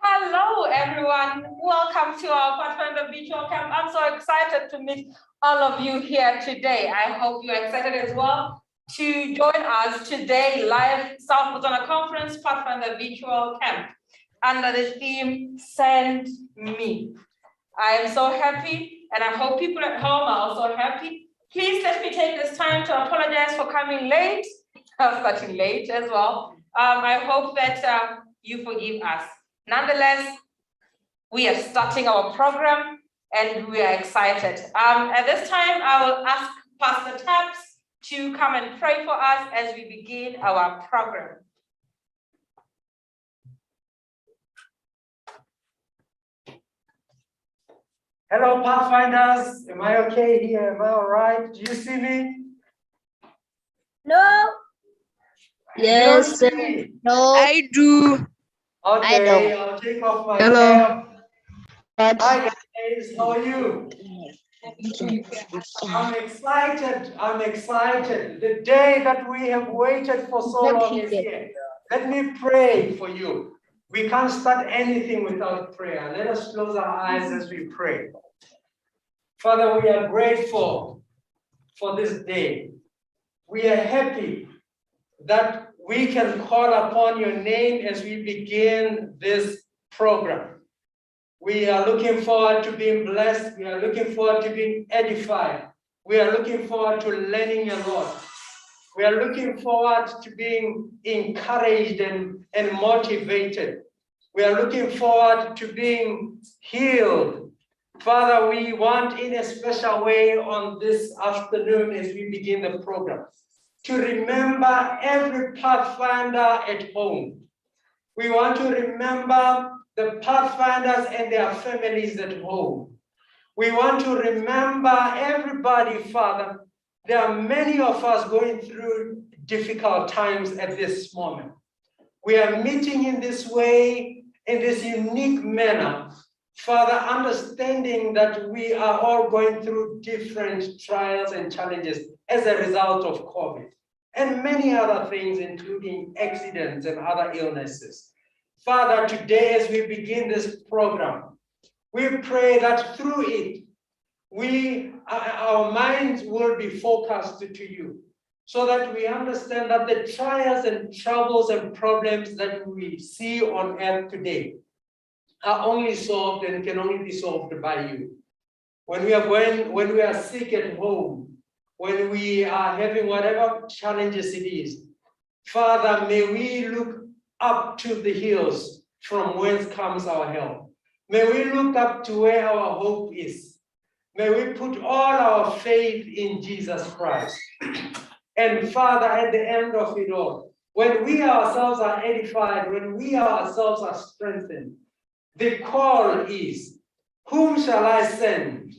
Hello, everyone. Welcome to our Pathfinder Virtual Camp. I'm so excited to meet all of you here today. I hope you're excited as well to join us today live South Botswana Conference Pathfinder Virtual Camp under the theme Send Me. I am so happy, and I hope people at home are also happy. Please let me take this time to apologize for coming late. I'm starting late as well. I hope that you forgive us. Nonetheless, we are starting our program and we are excited. At this time, I will ask Pastor Taps to come and pray for us as we begin our program. Hello, Pathfinders. Am I okay here? Am I all right? Do you see me? No. Yes. No. I do. Okay, I'll take off my Hello. cap. Hi guys, how are you? I'm excited. I'm excited. The day that we have waited for so long is here. Let me pray for you. We can't start anything without prayer. Let us close our eyes as we pray. Father, we are grateful for this day. We are happy that we can call upon your name as we begin this program. We are looking forward to being blessed. We are looking forward to being edified. We are looking forward to learning a lot. We are looking forward to being encouraged and motivated. We are looking forward to being healed. Father, we want in a special way on this afternoon as we begin the program to remember every Pathfinder at home. We want to remember the Pathfinders and their families at home. We want to remember everybody, Father. There are many of us going through difficult times at this moment. We are meeting in this way, in this unique manner, Father, understanding that we are all going through different trials and challenges as a result of COVID and many other things, including accidents and other illnesses. Father, today as we begin this program, we pray that through it, our minds will be focused to you, so that we understand that the trials and troubles and problems that we see on earth today are only solved and can only be solved by you. When we are sick at home, when we are having whatever challenges it is, Father, may we look up to the hills from whence comes our help. May we look up to where our hope is. May we put all our faith in Jesus Christ. And Father, at the end of it all, when we ourselves are edified, when we ourselves are strengthened, the call is, whom shall I send?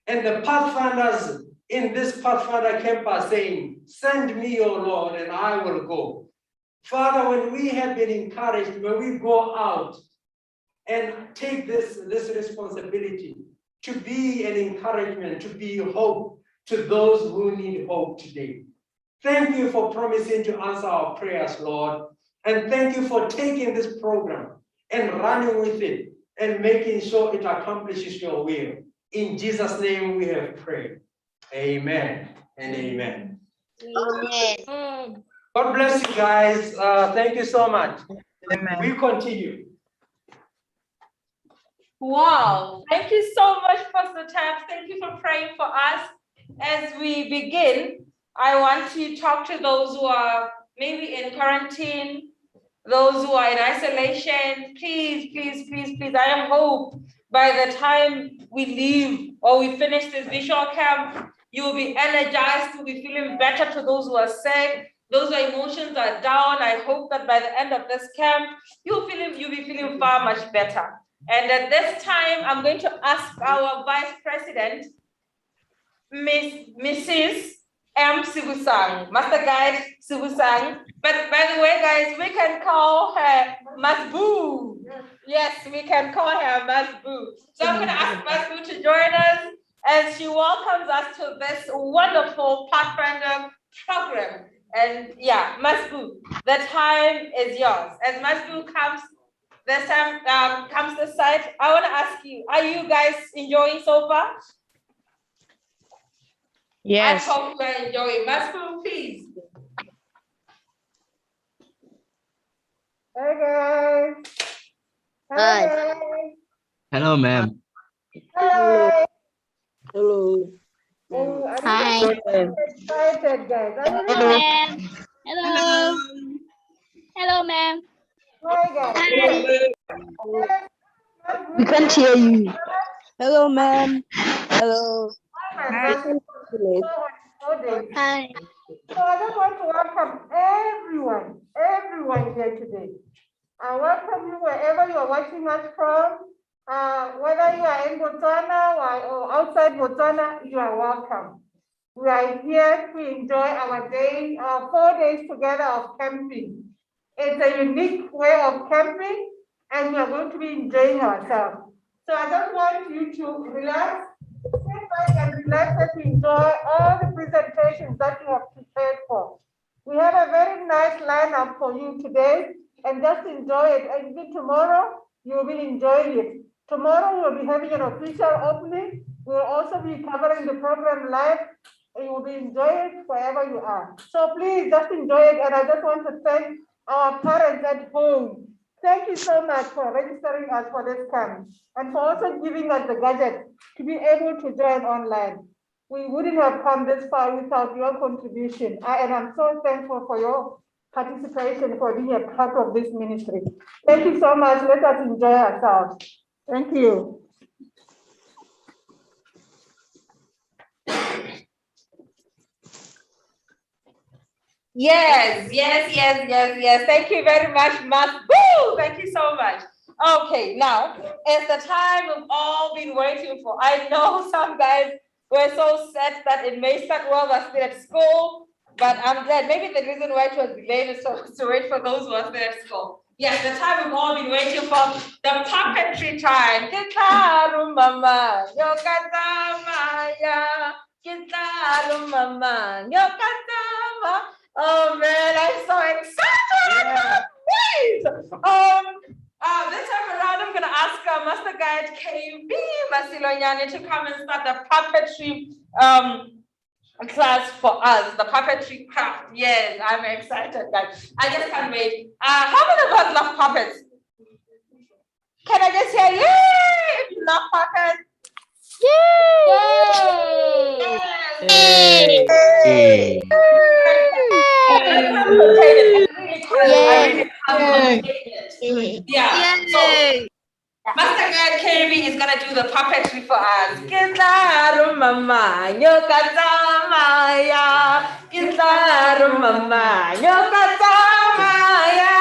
And the Pathfinders in this Pathfinder Camp are saying, send me, O Lord, and I will go. Father, when we have been encouraged, when we go out and take this responsibility to be an encouragement, to be hope to those who need hope today. Thank you for promising to answer our prayers, Lord. And thank you for taking this program and running with it and making sure it accomplishes your will. In Jesus' name we have prayed. Amen and amen. Amen. God bless you guys. Thank you so much. Amen. We continue. Wow, thank you so much, Pastor Taps. Thank you for praying for us. As we begin, I want to talk to those who are maybe in quarantine, those who are in isolation. Please, please, please, please, I hope by the time we leave or we finish this visual camp, you will be energized, you'll be feeling better. To those who are sick, those whose emotions are down, I hope that by the end of this camp, you'll be feeling far much better. And at this time, I'm going to ask our Vice President, Mrs. M. Sibusang, Master Guide Sibusang. But by the way, guys, we can call her Masboo. Yes, we can call her Masboo. So I'm going to ask Masboo to join us as she welcomes us to this wonderful Pathfinder program. And yeah, Masbu, the time is yours. As Masbu comes this time, comes this side, I want to ask you, are you guys enjoying so far? Yes. I hope you are enjoying. Masbu, please. Hi guys. Hi. Guys. Hello, ma'am. Hi. Hello. Oh, I'm Hi. so excited, guys. Hello, ma'am. Hello. Hello, ma'am. Hi, guys. We can't hear you. Hello, ma'am. Hello. Hi. Hi. So I just want to welcome everyone here today. I welcome you wherever you are watching us from. Whether you are in Botswana or outside Botswana, you are welcome. We are here to enjoy our 4 days together of camping. It's a unique way of camping, and we are going to be enjoying ourselves. So I just want you to relax, sit back and relax as we enjoy all the presentations that you have prepared for. We have a very nice lineup for you today, and just enjoy it. And even tomorrow, you will be enjoying it. Tomorrow, we'll be having an official opening. We'll also be covering the program live. You will be enjoying it wherever you are. So please just enjoy it. And I just want to thank our parents at home. Thank you so much for registering us for this camp and for also giving us the gadget to be able to join online. We wouldn't have come this far without your contribution. And I'm so thankful for your participation, for being a part of this ministry. Thank you so much. Let us enjoy ourselves. Thank you. Yes. Thank you very much, Masbu. Thank you so much. Okay, now it's the time we've all been waiting for. I know some guys were so sad that it may start while they're still at school, but I'm glad. Maybe the reason why it was delayed is to wait for those who are still at school. Yes, the time we've all been waiting for, the puppetry time. Kitaru mama, yokatamaya. Kitaru mama, yokatama. Oh man, I'm so excited! I can't wait! This time around, I'm gonna ask Master Guide KB Masilonyane to come and start the puppetry class for us, the puppetry craft. Yes, I'm excited, guys. I just can't wait. How many of us love puppets? Can I just hear yay if you love puppets? Yay! Yay. Yeah. So Master Guide KB is gonna do the puppetry for us. Kitaru mama, yokatamaya. Kitaru mama, yokatamaya.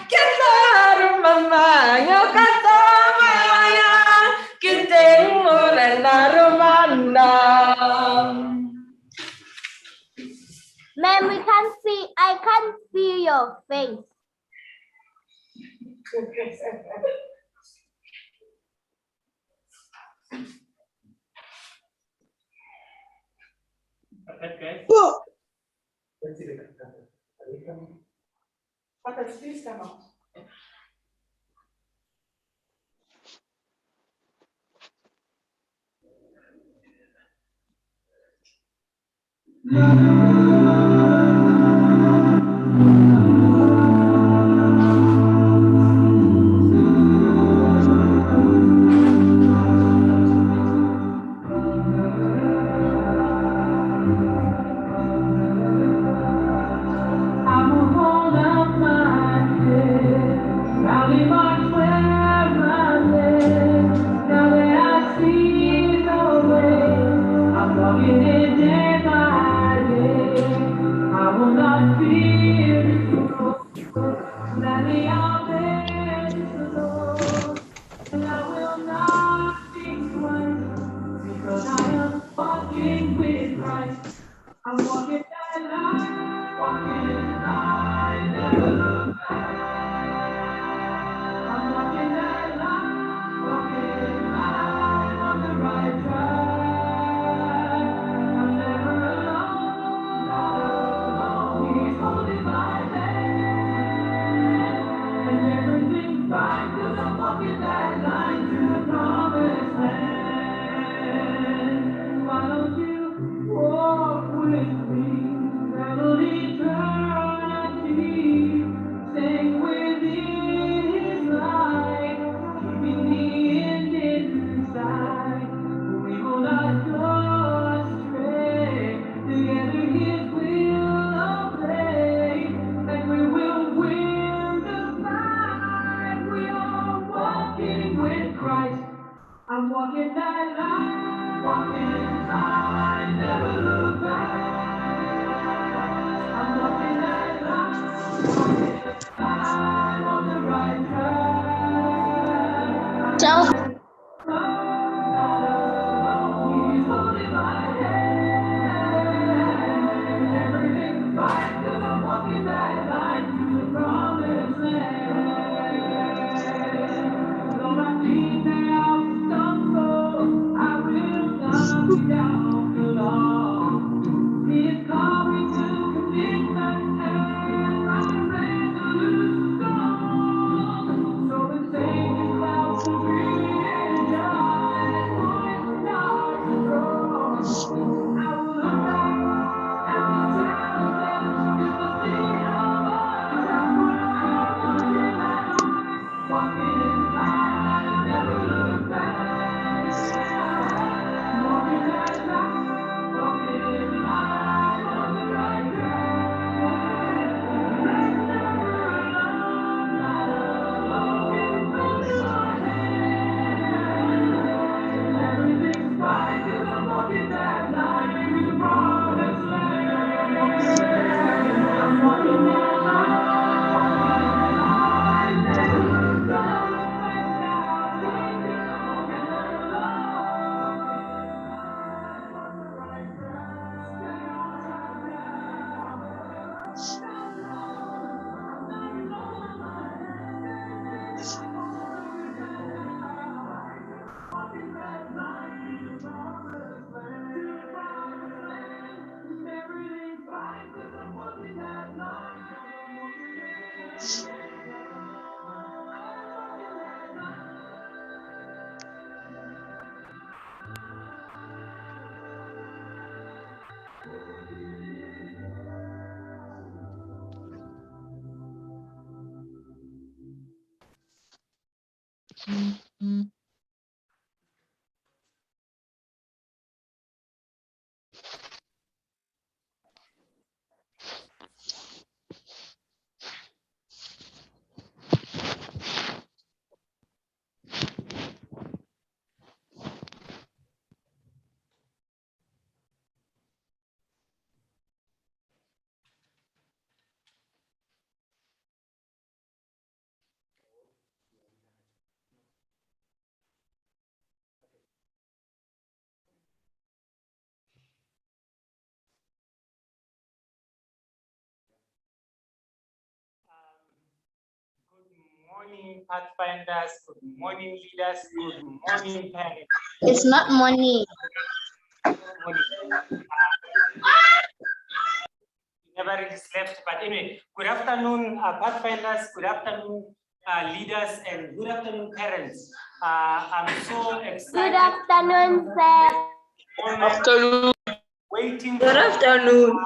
Kitaru mama, yokatamaya. Kitemu narumanda. Ma'am, I can't see your face. Puppets, please come out. walking that line, walking inside, never look back. I'm walking that line, walking inside on the right track. Ciao. He's holding my hand. Everything's fine 'cause I'm walking that line to the promised land. Though I've been there, I'll stumble. I will not be down for long. He's coming to commitment and I'm resolute strong. So the Savior's about to bring and joy, voice not to grow. I will look back at the shadows and you will see how much I'm walking in light, never look back. Walking that line, walking in light on the right track. Never alone, not alone. He's holding my hand. Everything's fine 'cause I'm walking that line to the promised land. I'm walking that line, never look back now. Good morning, Pathfinders. Good morning, leaders. Good morning, parents. It's not money. Never really slept, but anyway, good afternoon, Pathfinders. Good afternoon, leaders, and good afternoon, parents. I'm so excited. Good afternoon, sir. Afternoon. Waiting. Good afternoon.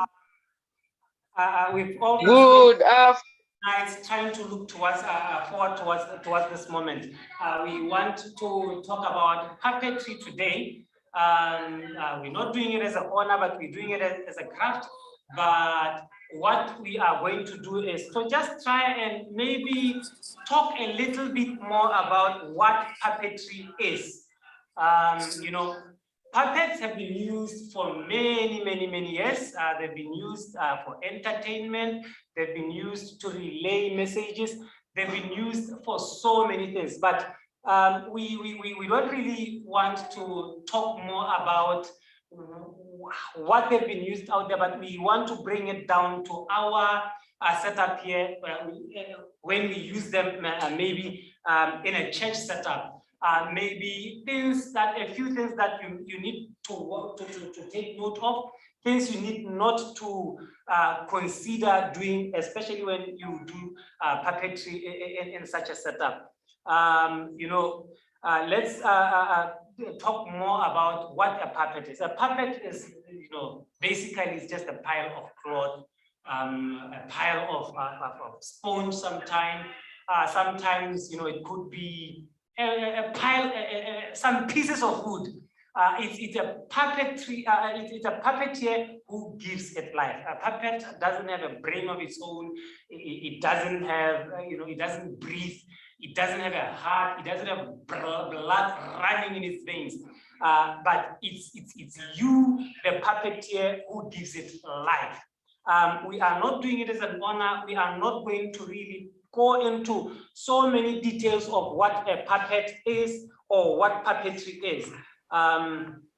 We've all Good afternoon. nights trying to look towards forward towards this moment. We want to talk about puppetry today. We're not doing it as an honor, but we're doing it as a craft. But what we are going to do is to just try and maybe talk a little bit more about what puppetry is. You know, puppets have been used for many years. They've been used for entertainment. They've been used to relay messages. They've been used for so many things. But we don't really want to talk more about what they've been used out there, but we want to bring it down to our setup here when we use them maybe in a church setup. Maybe a few things that you need to take note of, things you need not to consider doing, especially when you do puppetry in such a setup. You know, let's talk more about what a puppet is. A puppet is, you know, basically it's just a pile of cloth, a pile of sponge sometimes. Sometimes, you know, it could be a pile, some pieces of wood. It's a puppetry. It's a puppeteer who gives it life. A puppet doesn't have a brain of its own. It doesn't have, you know, it doesn't breathe. it doesn't have a heart, it doesn't have blood running in its veins. But it's you, the puppeteer, who gives it life. We are not doing it as an honor. We are not going to really go into so many details of what a puppet is or what puppetry is.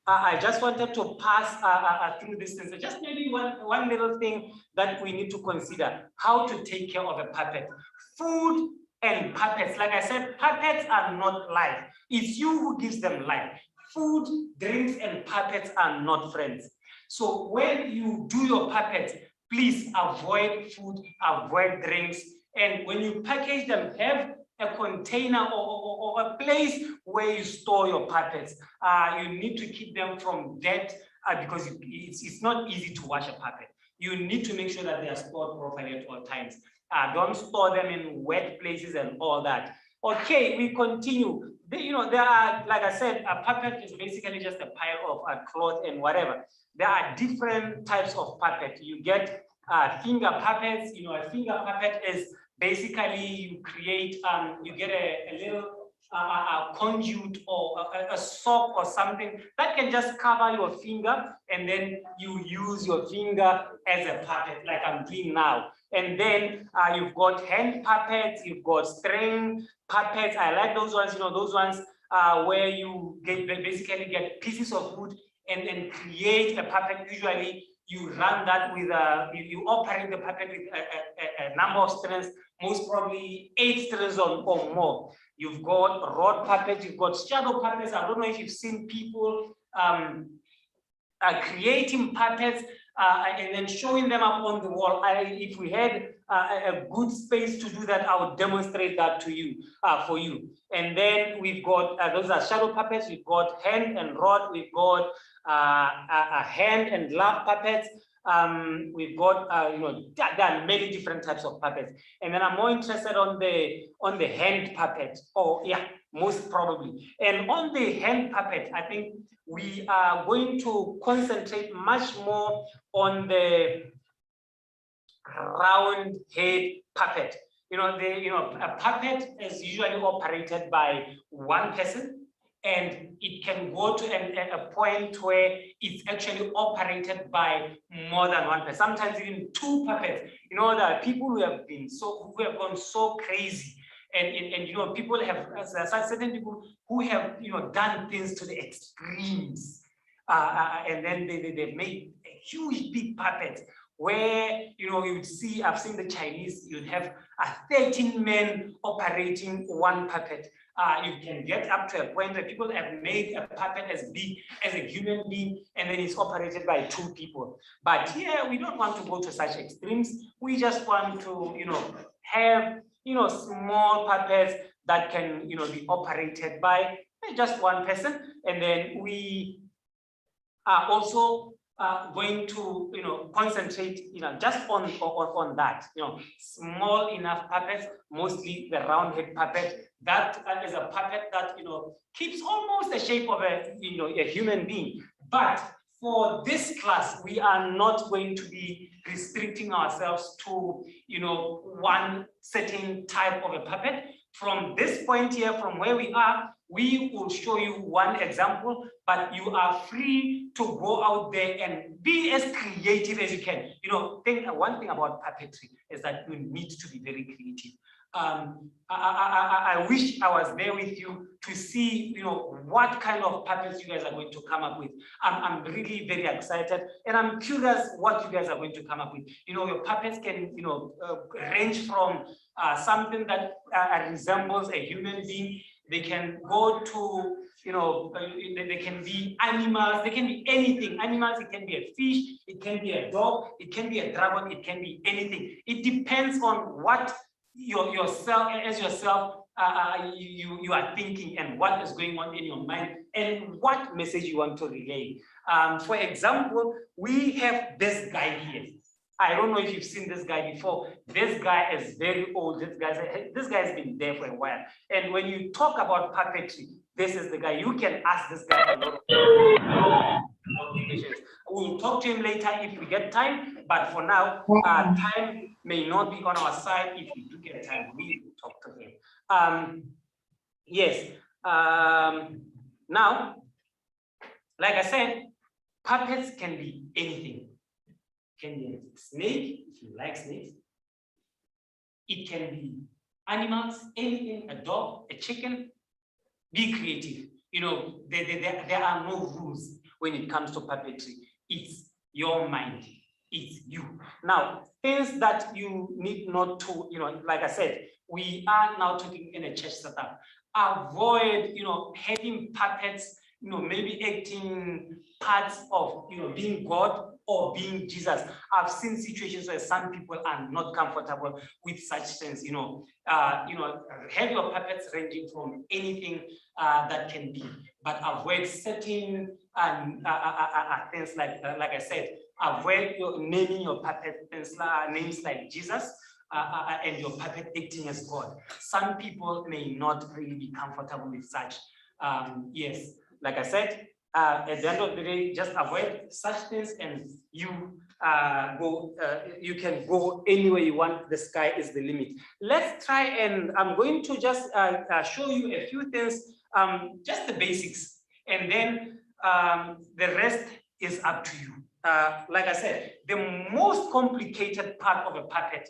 I just wanted to pass through this thing. So just maybe one little thing that we need to consider: how to take care of a puppet. Food and puppets, like I said, puppets are not life. It's you who gives them life. Food, drinks, and puppets are not friends. So when you do your puppets, please avoid food, avoid drinks. And when you package them, have a container or a place where you store your puppets. You need to keep them from dirt because it's not easy to wash a puppet. You need to make sure that they are stored properly at all times. Don't store them in wet places and all that. Okay, we continue. There are, like I said, a puppet is basically just a pile of cloth and whatever. There are different types of puppet. You get finger puppets. A finger puppet is basically you create, you get a little conduit or a sock or something that can just cover your finger, and then you use your finger as a puppet, like I'm doing now. And then you've got hand puppets, you've got string puppets. I like those ones, those ones where you basically get pieces of wood and create a puppet. Usually you run that with you operate the puppet with a number of strings, most probably 8 strings or more. You've got rod puppets, you've got shadow puppets. I don't know if you've seen people creating puppets and then showing them up on the wall. If we had a good space to do that, I would demonstrate that to you, for you. And then we've got, those are shadow puppets, we've got hand and rod, we've got a hand and glove puppets. We've got, there are many different types of puppets. And then I'm more interested on the hand puppet, most probably. And on the hand puppet, I think we are going to concentrate much more on the round head puppet. A puppet is usually operated by one person, and it can go to a point where it's actually operated by more than one person, sometimes even 2 puppets. There are people who have gone so crazy, and people have certain people who have done things to the extremes, and then they've made a huge big puppet where you'd see, I've seen the Chinese, you'd have 13 men operating one puppet. You can get up to a point where people have made a puppet as big as a human being, and then it's operated by 2 people. But here, we don't want to go to such extremes. We just want to, have, small puppets that can, be operated by just one person. And then we are also going to, concentrate, just on that, small enough puppets, mostly the round head puppet. That is a puppet that, keeps almost the shape of a human being. But for this class, we are not going to be restricting ourselves to, one certain type of a puppet. From this point here, from where we are, we will show you one example, but you are free to go out there and be as creative as you can. One thing about puppetry is that you need to be very creative. I wish I was there with you to see, what kind of puppets you guys are going to come up with. I'm really very excited, and I'm curious what you guys are going to come up with. Your puppets can, range from something that resembles a human being. They can go to, they can be animals, they can be anything. Animals, it can be a fish, it can be a dog, it can be a dragon, it can be anything. It depends on what yourself you are thinking, and what is going on in your mind, and what message you want to relay. For example, we have this guy here. I don't know if you've seen this guy before. This guy is very old. This guy has been there for a while. And when you talk about puppetry, this is the guy. You can ask this guy a lot of questions. We'll talk to him later if we get time. But for now, time may not be on our side. If we do get time, we will talk to him. Yes. Now, like I said, puppets can be anything. It can be a snake, if you like snakes. It can be animals, anything, a dog, a chicken. Be creative. You know, there are no rules when it comes to puppetry. It's your mind. It's you. Now, things that you need not to, you know, like I said, we are now talking in a church setup. Avoid, you know, having puppets, you know, maybe acting parts of, you know, being God or being Jesus. I've seen situations where some people are not comfortable with such things, you know, have your puppets ranging from anything that can be, but avoid certain things like I said, avoid naming your puppet things names like Jesus and your puppet acting as God. Some people may not really be comfortable with such. Yes, like I said, at the end of the day, just avoid such things, and you you can go anywhere you want. The sky is the limit. Let's try, and I'm going to just show you a few things, just the basics, and then the rest is up to you. Like I said, the most complicated part of a puppet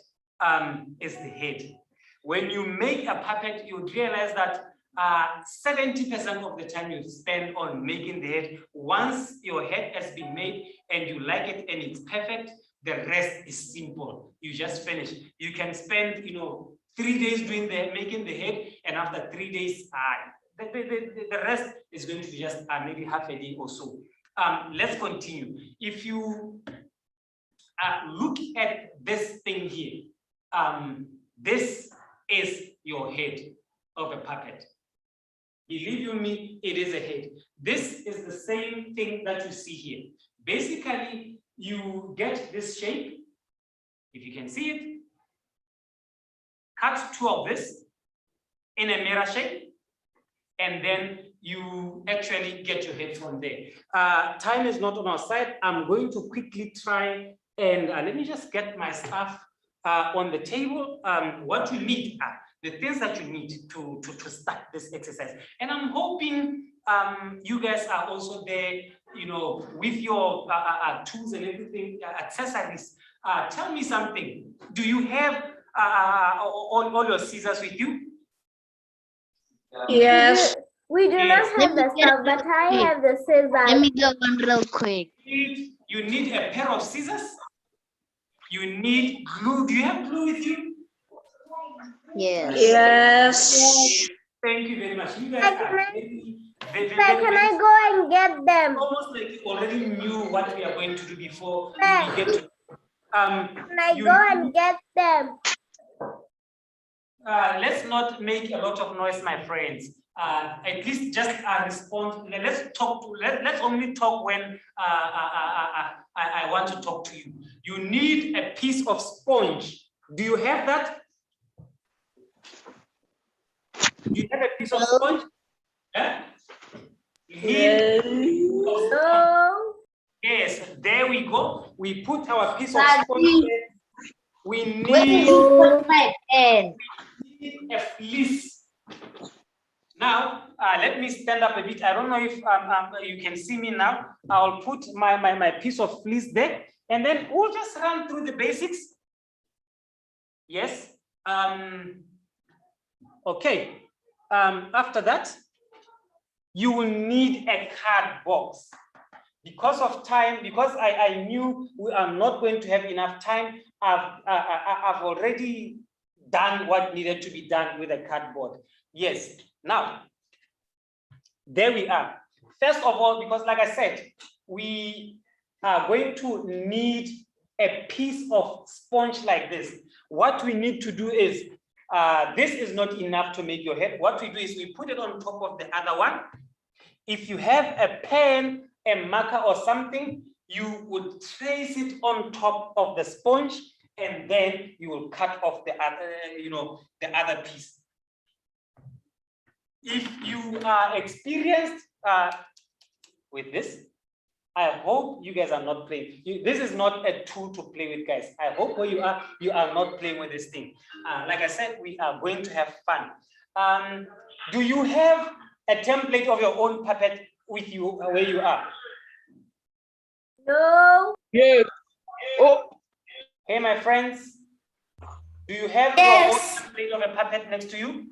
is the head. When you make a puppet, you realize that 70% of the time you spend on making the head. Once your head has been made and you like it and it's perfect, the rest is simple. You just finish. You can spend, 3 days doing making the head, and after 3 days, the rest is going to be just maybe half a day or so. Let's continue. If you look at this thing here, this is your head of a puppet. Believe you me, it is a head. This is the same thing that you see here. Basically, you get this shape, if you can see it, cut 2 of this in a mirror shape, and then you actually get your head from there. Time is not on our side. I'm going to quickly try and let me just get my stuff on the table. What you need are the things that you need to start this exercise. And I'm hoping you guys are also there, with your tools and everything, accessories. Tell me something. Do you have all your scissors with you? Yes. We do Yes. not have the stuff, but I have the scissors. Let me get one real quick. You need a pair of scissors. You need glue. Do you have glue with you? Yes. Yes. Thank you very much. You guys Can are can I go and get them? almost like you already knew what we are going to do before we get to. Can I go and get them? Let's not make a lot of noise, my friends. At least just respond. Let's only talk when I want to talk to you. You need a piece of sponge. Do you have that? Do you have a piece of sponge? Yeah? Yes, there we go. We put our piece of sponge there. We need a fleece. Now, let me stand up a bit. I don't know if you can see me now. I'll put my piece of fleece there, and then we'll just run through the basics. Yes. Okay. After that, you will need a card box. Because of time, because I knew we are not going to have enough time, I've already done what needed to be done with a cardboard. Yes. Now, there we are. First of all, because like I said, we are going to need a piece of sponge like this. What we need to do is, this is not enough to make your head. What we do is we put it on top of the other one. If you have a pen, a marker or something, you would trace it on top of the sponge, and then you will cut off the other, the other piece. If you are experienced with this, I hope you guys are not playing. This is not a tool to play with, guys. I hope where you are not playing with this thing. Like I said, we are going to have fun. Do you have a template of your own puppet with you where you are? No. Yes. Oh. Hey, my friends, do you have Yes. your own template of a puppet next to you?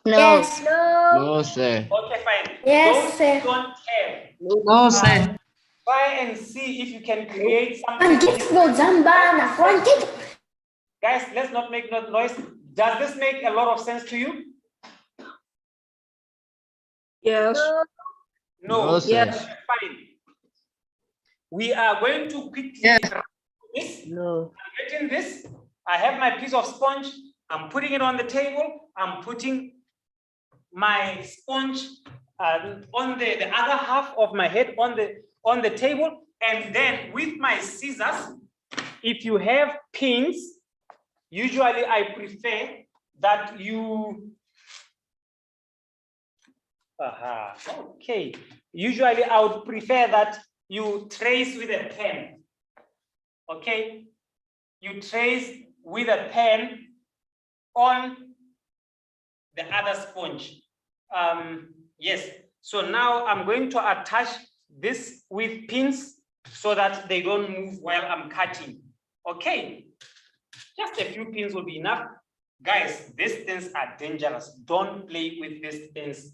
No. Yes. No. No, sir. Okay, fine. Yes, Those sir. who don't have, No, sir. try and see if you can create something. Guys, let's not make no noise. Does this make a lot of sense to you? Yes. No. No, sir. Yes. Fine. We are going to quickly Yes. run this. No. I'm getting this. I have my piece of sponge. I'm putting it on the table. I'm putting my sponge on the other half of my head on the table. And then with my scissors, if you have pins, usually I prefer that you, okay. Usually I would prefer that you trace with a pen, okay? You trace with a pen on the other sponge. Yes, so now I'm going to attach this with pins so that they don't move while I'm cutting, okay? Just a few pins will be enough. Guys, these things are dangerous. Don't play with these things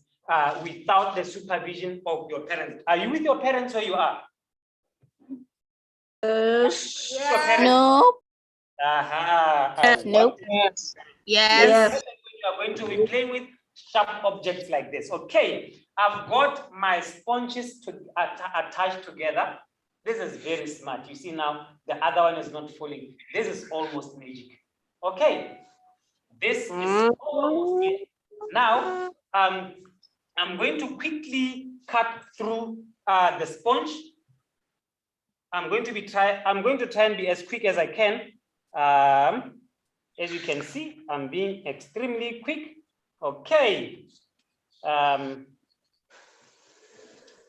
without the supervision of your parents. Are you with your parents or you are? Yes. Your parents? No. Nope. Yes. Yes. You are going to be playing with sharp objects like this. Okay, I've got my sponges to attach together. This is very smart. You see now, the other one is not falling. This is almost magic. Okay, this is almost it. Now, I'm going to quickly cut through the sponge. I'm going to try and be as quick as I can. As you can see, I'm being extremely quick. Okay.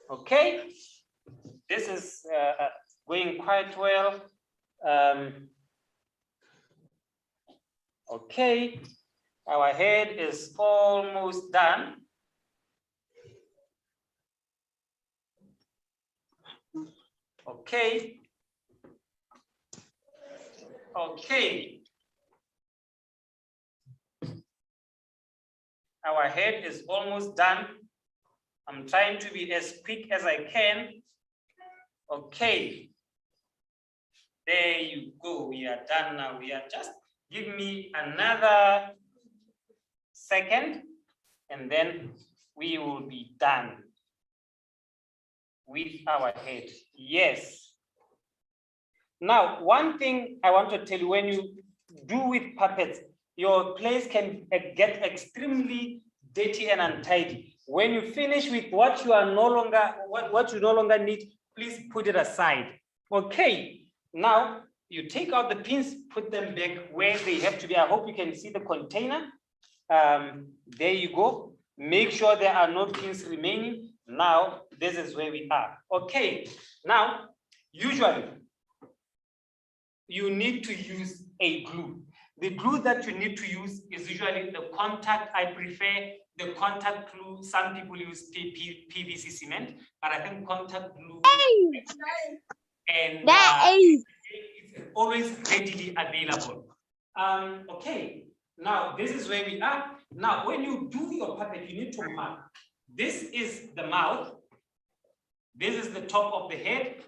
Okay. This is going quite well. Okay. Our head is almost done. Okay. Okay. Our head is almost done. I'm trying to be as quick as I can. Okay. There you go. We are done now. We are just, give me another second and then we will be done with our head. Yes. Now, one thing I want to tell you, when you do with puppets, your place can get extremely dirty and untidy. When you finish with what you are no longer, what you no longer need, please put it aside. Okay, now you take out the pins, put them back where they have to be. I hope you can see the container. There you go. Make sure there are no pins remaining. Now, this is where we are. Okay, now, usually, you need to use a glue. The glue that you need to use is usually the contact. I prefer the contact glue. Some people use PVC cement, but I think contact glue and it's always readily available. Okay, now this is where we are. Now, when you do your puppet, you need to mark. This is the mouth, this is the top of the head,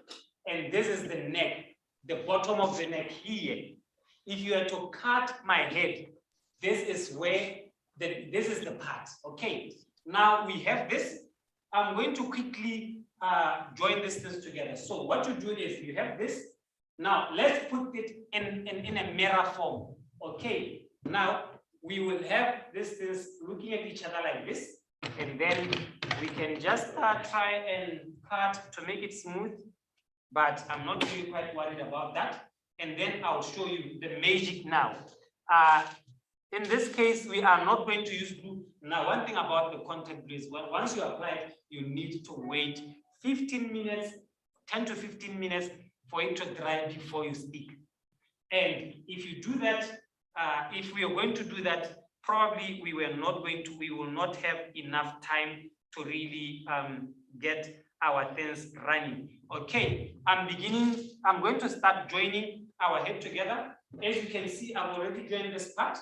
and this is the neck, the bottom of the neck here. If you are to cut my head, this is where this is the part. Okay, now we have this. I'm going to quickly join these things together. So what you do is you have this. Now let's put it in a mirror form. Okay, now we will have these things looking at each other like this, and then we can just try and cut to make it smooth, but I'm not really quite worried about that. And then I'll show you the magic now. In this case, we are not going to use glue. Now, one thing about the contact glue is once you apply it, you need to wait 15 minutes 10 to 15 minutes for it to dry before you stick. And if you do that, if we are going to do that, probably we will not have enough time to really get our things running. Okay, I'm going to start joining our head together. As you can see, I've already joined this part.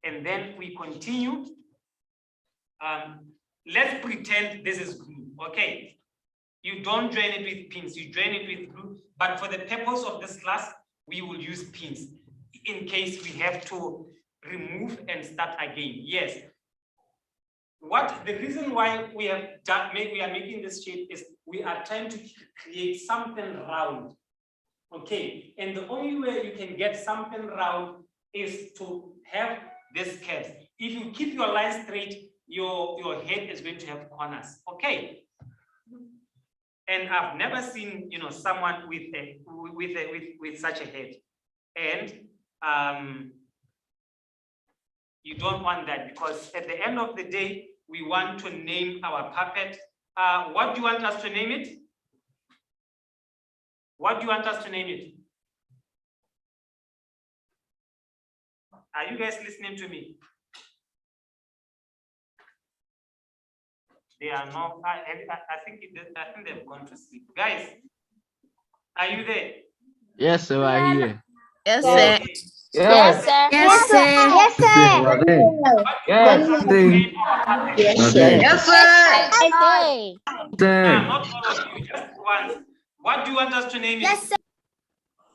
And then we continue. Let's pretend this is glue, okay? You don't join it with pins, you join it with glue, but for the purpose of this class, we will use pins in case we have to remove and start again. Yes. The reason why we are making this shape is we are trying to create something round. Okay, and the only way you can get something round is to have this curve. If you keep your line straight, your head is going to have corners. Okay. And I've never seen, someone with such a head. And you don't want that, because at the end of the day, we want to name our puppet. What do you want us to name it? What do you want us to name it? Are you guys listening to me? They are not. I think they've gone to sleep. Guys, are you there? Yes, sir, I'm here. Yes, sir. Yes, sir. Yes, sir. Yes, sir. What do you want us to name our puppet? Yes, sir. Yes, sir. Not all of you, just once. What do you want us to name it? Yes, sir.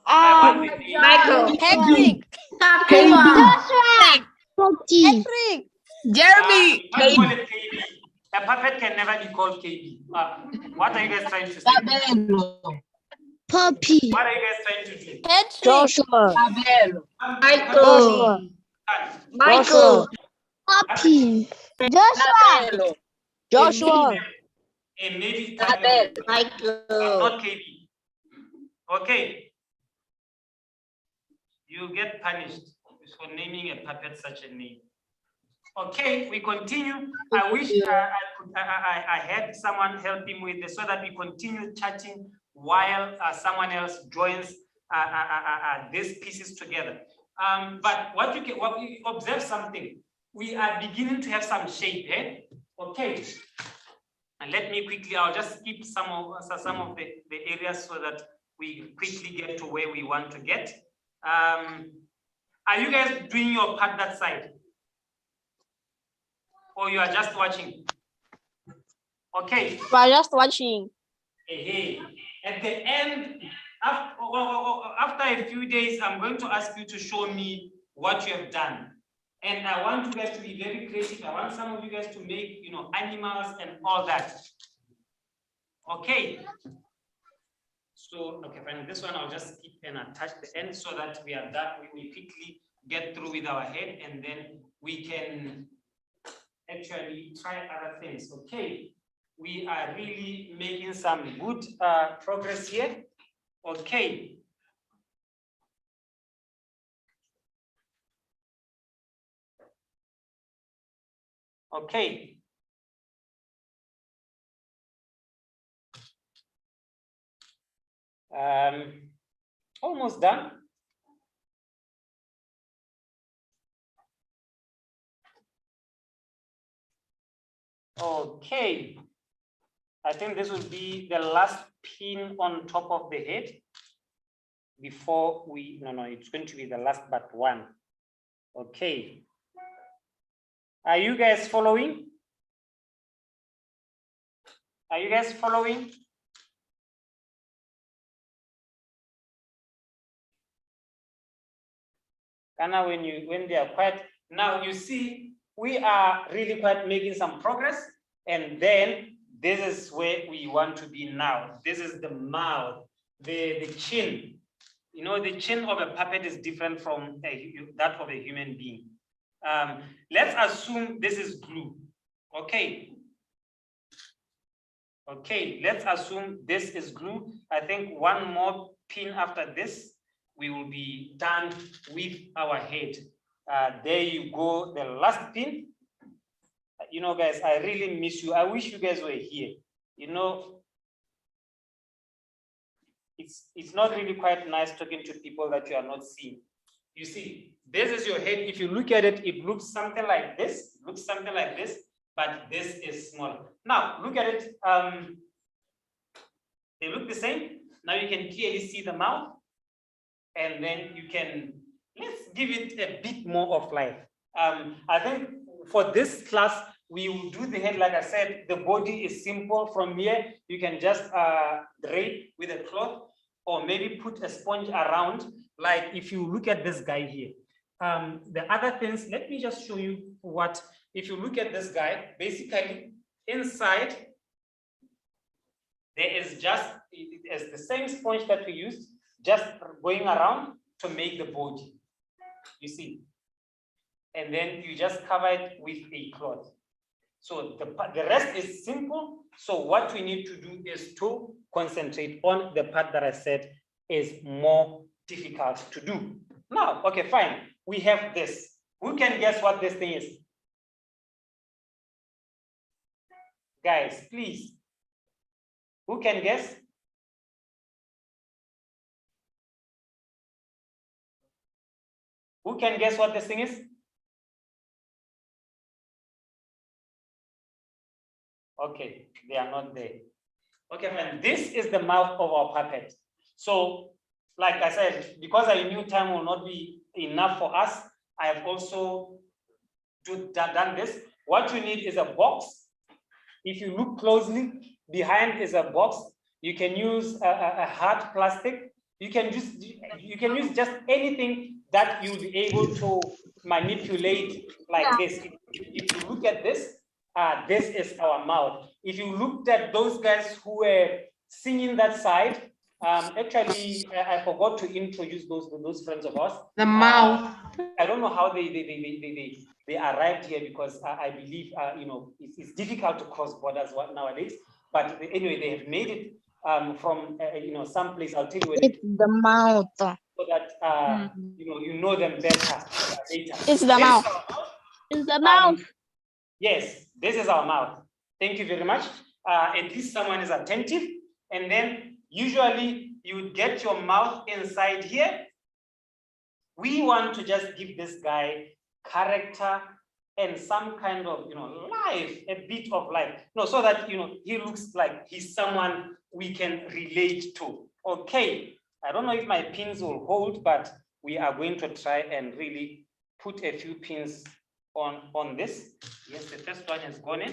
Michael. Patrick. Joshua. Patrick. Jeremy. Let's call it KB. A puppet can never be called KB. What are you guys trying to say? Puppy. What are you guys trying to do? Patrick. Joshua. Michael. Michael. Puppy. Joshua. Joshua. And maybe Michael. not KB. Okay. You get punished for naming a puppet such a name. Okay, we continue. I wish I had someone helping with this so that we continue chatting while someone else joins these pieces together. But what we observe something, we are beginning to have some shape, eh? Okay. And let me quickly, I'll just skip some of the areas so that we quickly get to where we want to get. Are you guys doing your part that side? Or you are just watching? Okay. We're just watching. Hey. At the end, after a few days, I'm going to ask you to show me what you have done. And I want you guys to be very creative. I want some of you guys to make, animals and all that. Okay. So, okay, fine. This one I'll just skip and attach the end so that we are done. We will quickly get through with our head, and then we can actually try other things. Okay. We are really making some good progress here. Okay. Okay. Almost done. Okay. I think this will be the last pin on top of the head before we, no, it's going to be the last but one. Okay. Are you guys following? Are you guys following? Kana, when they are quite, now you see, we are really quite making some progress, and then this is where we want to be now. This is the mouth, the chin. The chin of a puppet is different from that of a human being. Let's assume this is glue. Okay. Okay, let's assume this is glue. I think one more pin after this, we will be done with our head. There you go, the last pin. Guys, I really miss you. I wish you guys were here. it's not really quite nice talking to people that you are not seeing. You see, this is your head. If you look at it, it looks something like this. It looks something like this, but this is small. Now look at it. They look the same. Now you can clearly see the mouth, and then you can, let's give it a bit more of life. I think for this class, we will do the head, like I said, the body is simple. From here, you can just drape with a cloth or maybe put a sponge around. Like if you look at this guy here. The other things, let me just show you what, if you look at this guy, basically inside, there is just, it's the same sponge that we used, just going around to make the body, you see. And then you just cover it with a cloth. So the rest is simple. So what we need to do is to concentrate on the part that I said is more difficult to do. Now, okay, fine. We have this. Who can guess what this thing is? Guys, please. Who can guess? Who can guess what this thing is? Okay, they are not there. Okay, fine. This is the mouth of our puppet. So, like I said, because I knew time will not be enough for us, I have also done this. What you need is a box. If you look closely, behind is a box. You can use a hard plastic. You can use just anything that you'll be able to manipulate like this. If you look at this, this is our mouth. If you looked at those guys who were singing that side, actually, I forgot to introduce those friends of ours. The mouth. I don't know how they arrived here, because I believe you know, it's difficult to cross borders nowadays. But anyway, they have made it from you know, some place. I'll tell you where. It's the mouth. So that you know them better later. It's the mouth. It's the mouth. Yes, this is our mouth. Thank you very much. At least someone is attentive. And then usually you would get your mouth inside here. We want to just give this guy character and some kind of, you know, life, a bit of life. No, so that, you know, he looks like he's someone we can relate to. Okay, I don't know if my pins will hold, but we are going to try and really put a few pins on this. Yes, the first one has gone in.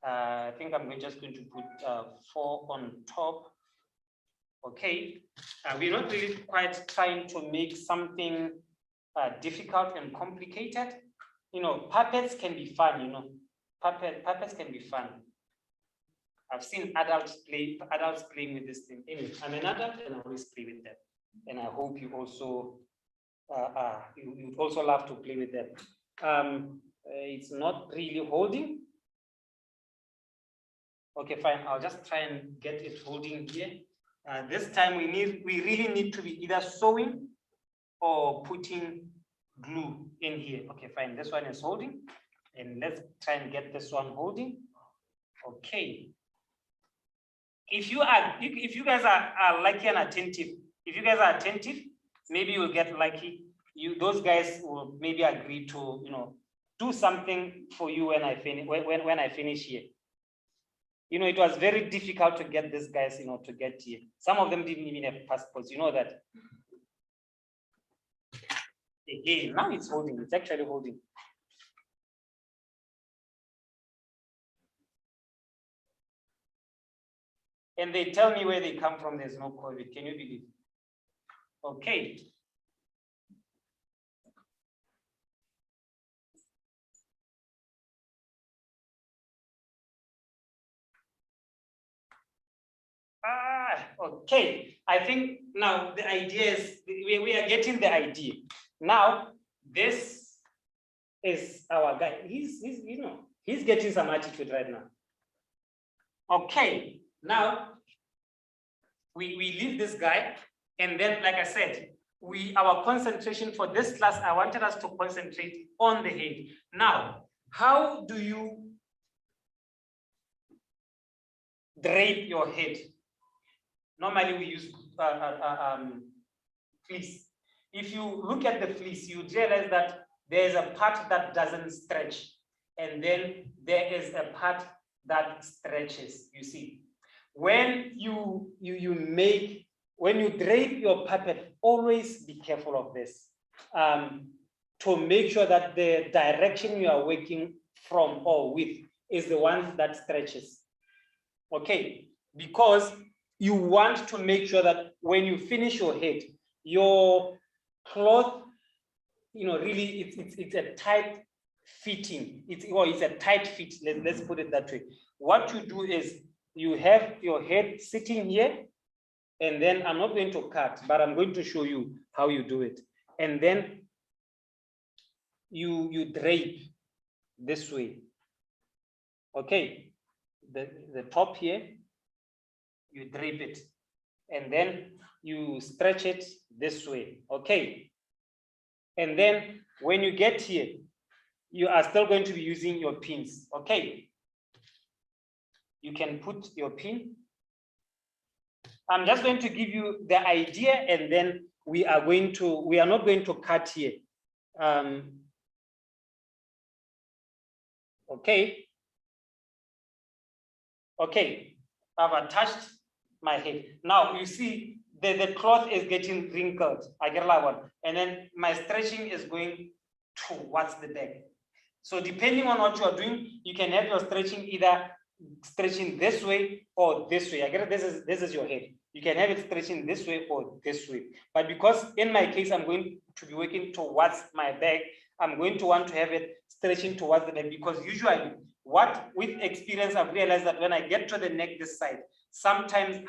I think I'm just going to put 4 on top. Okay, we're not really quite trying to make something difficult and complicated. You know, puppets can be fun, you know. Puppets can be fun. I've seen adults playing with this thing. Anyway, I'm an adult and I always play with them. And I hope you also you also love to play with them. It's not really holding. Okay, fine. I'll just try and get it holding here. This time we really need to be either sewing or putting glue in here. Okay, fine. This one is holding, and let's try and get this one holding. Okay. If you guys are lucky and attentive, maybe you'll get lucky. Those guys will maybe agree to, you know, do something for you when I finish here. You know, it was very difficult to get these guys, you know, to get here. Some of them didn't even have passports, you know that. Again, now it's holding, it's actually holding. And they tell me where they come from, there's no COVID, can you believe? Okay. Okay. I think now the idea is we are getting the idea. Now this is our guy. He's you know, he's getting some attitude right now. Okay. Now we leave this guy, and then, like I said, our concentration for this class, I wanted us to concentrate on the head. Now, how do you drape your head? Normally we use fleece. If you look at the fleece, you realize that there's a part that doesn't stretch, and then there is a part that stretches. You see, when you drape your puppet, always be careful of this, to make sure that the direction you are working from or with is the one that stretches. Okay, because you want to make sure that when you finish your head, your cloth, really it's a tight fitting. It's a tight fit. Let's put it that way. What you do is you have your head sitting here, and then I'm not going to cut, but I'm going to show you how you do it. And then you drape this way. Okay, the top here, you drape it, and then you stretch it this way. Okay, and then when you get here, you are still going to be using your pins. Okay, you can put your pin. I'm just going to give you the idea, and then we are not going to cut here. Okay. Okay, I've attached my head. Now you see the cloth is getting wrinkled. I get that one. And then my stretching is going towards the back. So depending on what you are doing, you can have your stretching either stretching this way or this way. I get it. This is your head. You can have it stretching this way or this way. But because in my case, I'm going to be working towards my back, I'm going to want to have it stretching towards the back, because usually with experience, I've realized that when I get to the neck this side, sometimes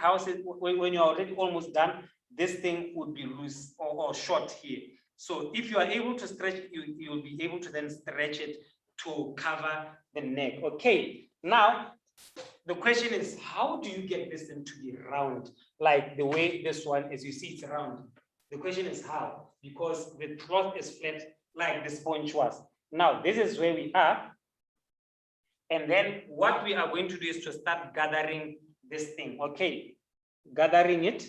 when you're already almost done, this thing would be loose or short here. So if you are able to stretch, you'll be able to then stretch it to cover the neck. Okay, now the question is, how do you get this thing to be round? Like the way this one, as you see, it's round. The question is how? Because the cloth is flat like the sponge was. Now, this is where we are. And then what we are going to do is to start gathering this thing. Okay, gathering it,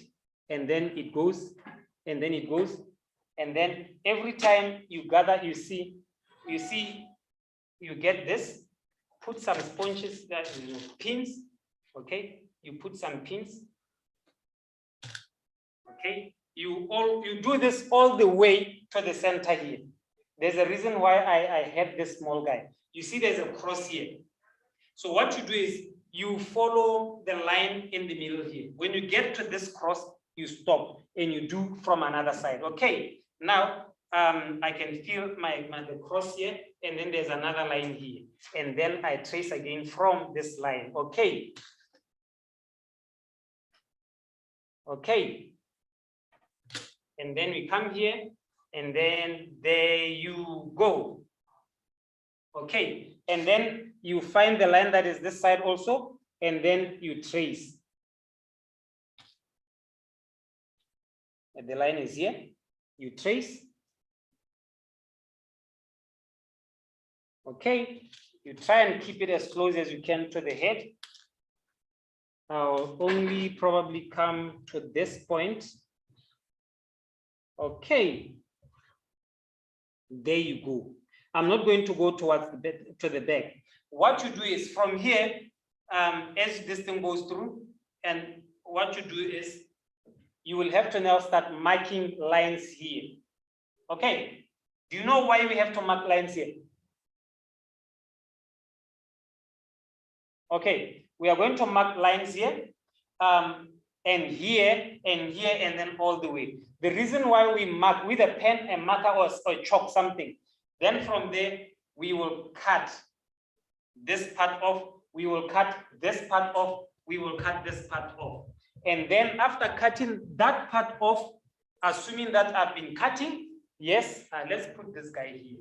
and then it goes, and then it goes. And then every time you gather, you get this. Put some sponges, pins. Okay, you put some pins. Okay, you do this all the way to the center here. There's a reason why I had this small guy. You see, there's a cross here. So what you do is you follow the line in the middle here. When you get to this cross, you stop and you do from another side. Okay, now I can feel the cross here, and then there's another line here, and then I trace again from this line. Okay. Okay. And then we come here, and then there you go. Okay, and then you find the line that is this side also, and then you trace. And the line is here, you trace. Okay, you try and keep it as close as you can to the head. I'll only probably come to this point. Okay, there you go. I'm not going to go towards the back. What you do is from here, as this thing goes through, and what you do is you will have to now start marking lines here. Okay, do you know why we have to mark lines here? Okay, we are going to mark lines here, and here, and here, and then all the way. The reason why we mark with a pen, a marker, or chalk something, then from there, we will cut this part off, we will cut this part off, we will cut this part off. And then after cutting that part off, assuming that I've been cutting, yes, let's put this guy here.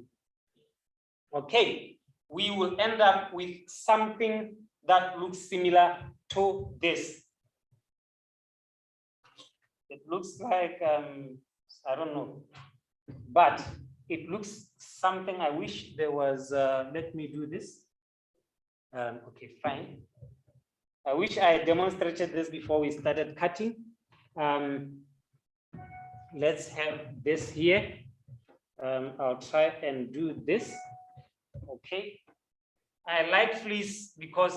Okay, we will end up with something that looks similar to this. It looks like, I don't know, but it looks something. I wish there was, let me do this. Okay, fine. I wish I demonstrated this before we started cutting. Let's have this here. I'll try and do this. Okay. I like fleece because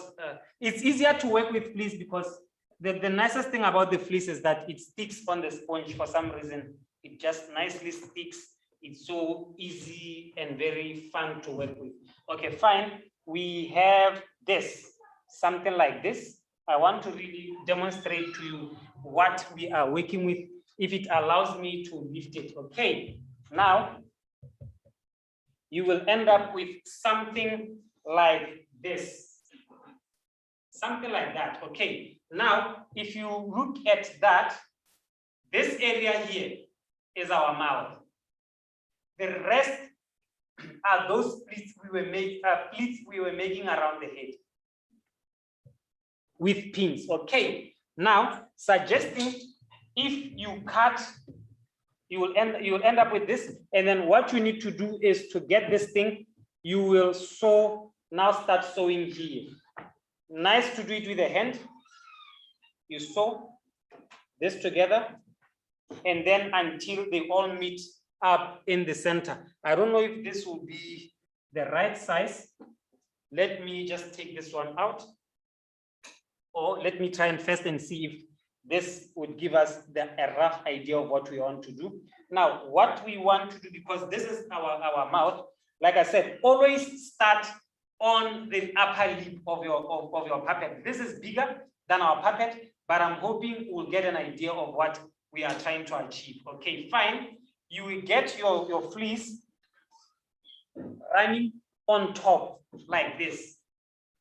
it's easier to work with fleece because the nicest thing about the fleece is that it sticks on the sponge for some reason. It just nicely sticks. It's so easy and very fun to work with. Okay, fine. We have this, something like this. I want to really demonstrate to you what we are working with, if it allows me to lift it. Okay, now you will end up with something like this, something like that. Okay, now if you look at that, this area here is our mouth. The rest are those pleats we were making around the head with pins. Okay, now suggesting if you cut, you will end up with this, and then what you need to do is to get this thing, you will sew. Now start sewing here. Nice to do it with the hand. You sew this together, and then until they all meet up in the center. I don't know if this will be the right size. Let me just take this one out, or let me try and first and see if this would give us a rough idea of what we want to do. Now, what we want to do, because this is our mouth, like I said, always start on the upper lip of your puppet. This is bigger than our puppet, but I'm hoping we'll get an idea of what we are trying to achieve. Okay, fine. You will get your fleece running on top like this.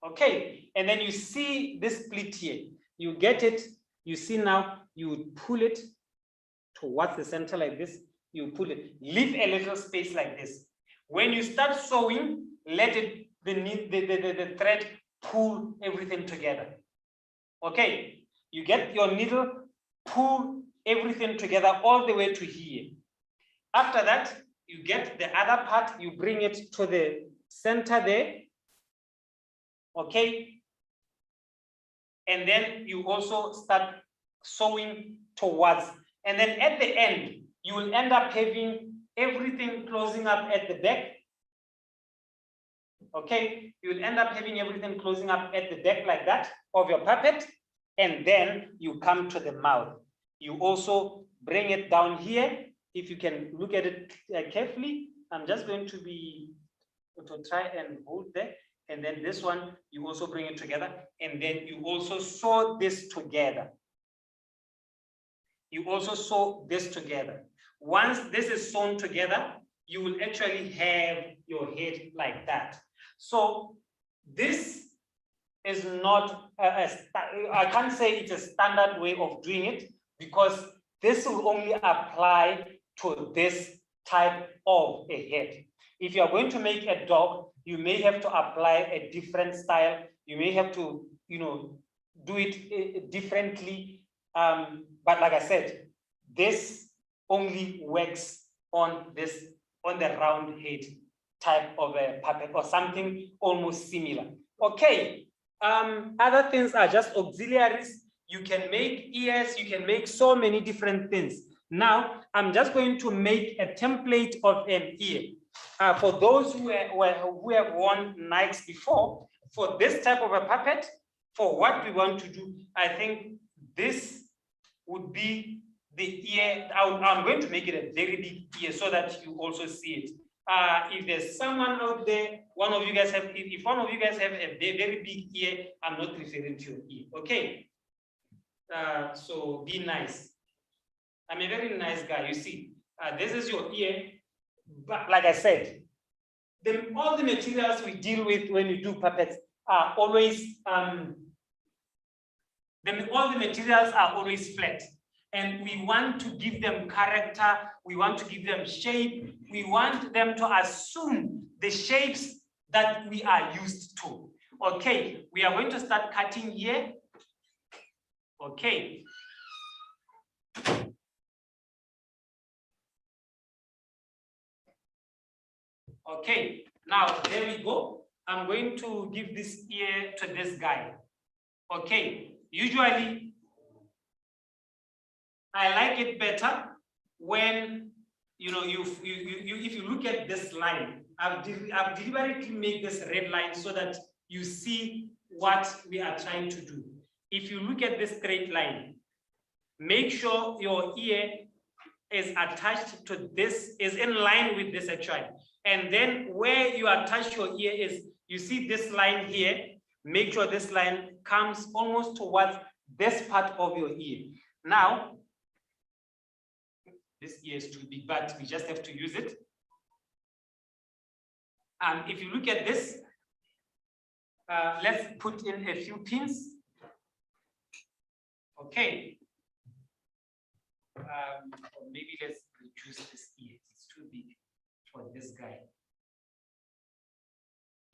Okay, and then you see this pleat here. You get it. You see now, you would pull it towards the center like this. You pull it, leave a little space like this. When you start sewing, let it the thread pull everything together. Okay, you get your needle, pull everything together all the way to here. After that, you get the other part, you bring it to the center there. Okay, and then you also start sewing towards, and then at the end you will end up having everything closing up at the back. Okay, you will end up having everything closing up at the back like that of your puppet, and then you come to the mouth. You also bring it down here. If you can look at it carefully, I'm just going to try and hold there. And then this one, you also bring it together, and then you also sew this together. You also sew this together. Once this is sewn together, you will actually have your head like that. So this is not, I can't say it's a standard way of doing it, because this will only apply to this type of a head. If you are going to make a dog, you may have to apply a different style. You may have to, do it differently. But like I said, this only works on the round head type of a puppet or something almost similar. Okay. Other things are just auxiliaries. You can make ears. You can make so many different things. Now, I'm just going to make a template of an ear. For those who have worn Nikes before, for this type of a puppet, for what we want to do, I think this would be the ear. I'm going to make it a very big ear so that you also see it. If there's someone out there, if one of you guys have a very big ear, I'm not referring to your ear, okay? So be nice. I'm a very nice guy, you see. This is your ear. But like I said, all the materials we deal with when we do puppets are always, all the materials are always flat. And we want to give them character, we want to give them shape, we want them to assume the shapes that we are used to. Okay, we are going to start cutting here. Okay. Okay, now there we go. I'm going to give this ear to this guy. Okay, usually I like it better when, you know, if you look at this line, I've deliberately made this red line so that you see what we are trying to do. If you look at this straight line, make sure your ear is attached to this, is in line with this actually. And then where you attach your ear is, you see this line here, make sure this line comes almost towards this part of your ear. Now, this ear is too big, but we just have to use it. If you look at this, let's put in a few pins. Okay. Or maybe let's reduce this ear. It's too big for this guy.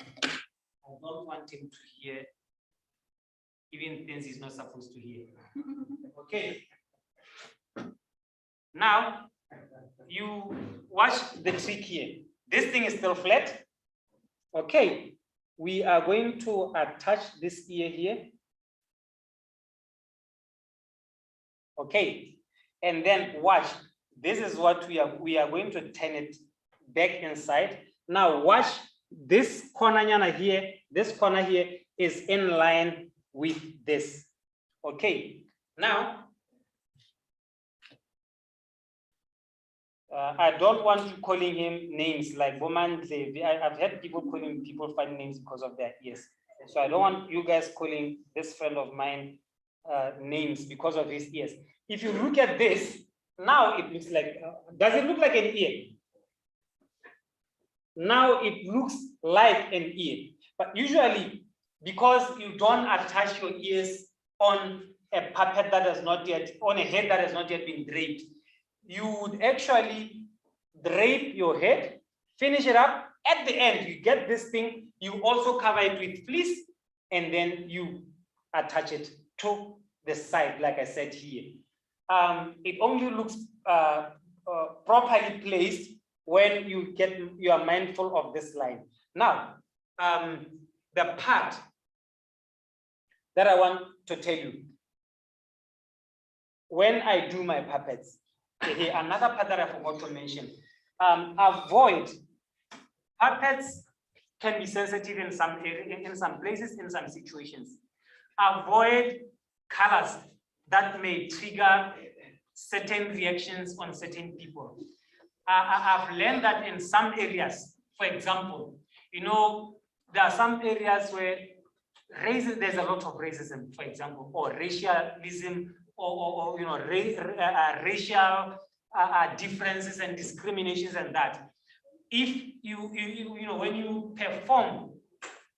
I don't want him to hear even things he's not supposed to hear. Okay. Now, you watch the trick here. This thing is still flat. Okay. We are going to attach this ear here. Okay. And then watch. This is what we are going to turn it back inside. Now watch this corner here. This corner here is in line with this. Okay. Now, I don't want you calling him names like Boman. I've had people calling people funny names because of their ears. So I don't want you guys calling this friend of mine names because of his ears. If you look at this, now it looks like, does it look like an ear? Now it looks like an ear. But usually, because you don't attach your ears on a puppet that has not yet, on a head that has not yet been draped, you would actually drape your head, finish it up. At the end, you get this thing, you also cover it with fleece, and then you attach it to the side, like I said here. It only looks properly placed when you are mindful of this line. Now, the part that I want to tell you, when I do my puppets, another part that I forgot to mention, avoid, puppets can be sensitive in some places, in some situations. Avoid colors that may trigger certain reactions on certain people. I've learned that in some areas, for example, you know, there are some areas where there's a lot of racism, for example, or racialism, or you know, racial differences and discriminations and that. If you know, when you perform,